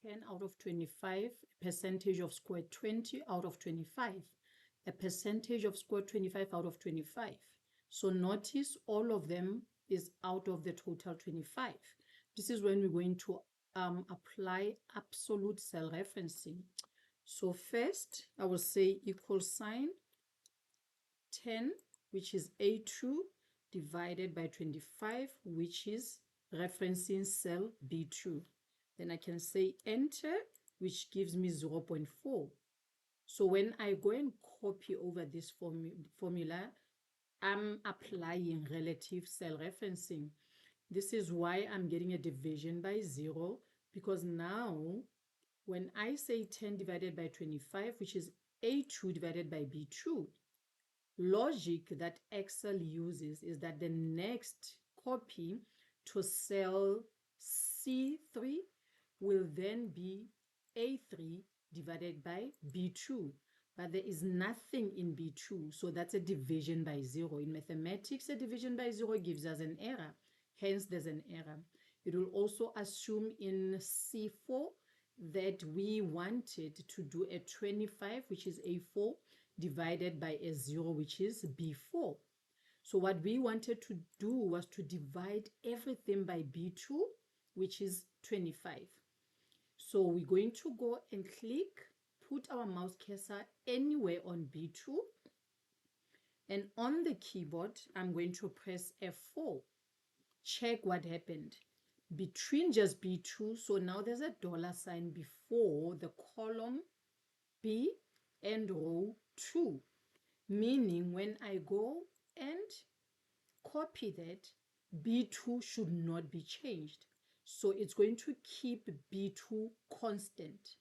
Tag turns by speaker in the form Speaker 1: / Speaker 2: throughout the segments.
Speaker 1: 10 out of 25, a percentage of square 20 out of 25, a percentage of square 25 out of 25. So notice all of them is out of the total 25. This is when we're going to apply absolute cell referencing. So first, I will say equal sign 10, which is A2, divided by 25, which is referencing cell B2. Then I can say enter, which gives me 0.4. So when I go and copy over this formula, I'm applying relative cell referencing. This is why I'm getting a division by 0, because now when I say 10 divided by 25, which is A2 divided by B2, logic that Excel uses is that the next copy to cell C3 will then be A3 divided by B2. But there is nothing in B2, so that's a division by 0. In mathematics, a division by 0 gives us an error. Hence, there's an error. It will also assume in C4 that we wanted to do a 25, which is A4, divided by a 0, which is B4. So what we wanted to do was to divide everything by B2, which is 25. So we're going to go and click, put our mouse cursor anywhere on B2. And on the keyboard, I'm going to press F4. Check what happened. Between just B2, so now there's a dollar sign before the column B and row 2. Meaning when I go and copy that, B2 should not be changed. So it's going to keep B2 constant.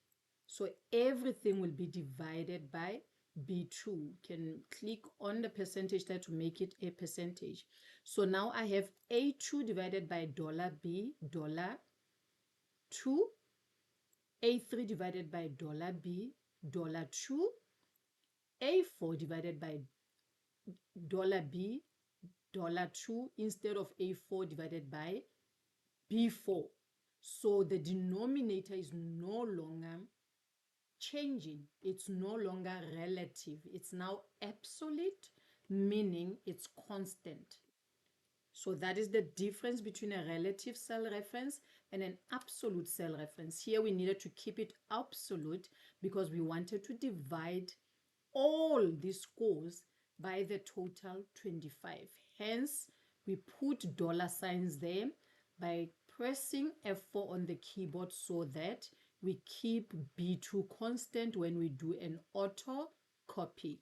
Speaker 1: So everything will be divided by B2. You can click on the percentage there to make it a percentage. So now I have A2 divided by $B, $2, A3 divided by $B, $2, A4 divided by $B, $2 instead of A4 divided by B4. So the denominator is no longer changing. It's no longer relative. It's now absolute, meaning it's constant. So that is the difference between a relative cell reference and an absolute cell reference. Here we needed to keep it absolute because we wanted to divide all these scores by the total 25. Hence, we put dollar signs there by pressing F4 on the keyboard so that we keep B2 constant when we do an auto copy.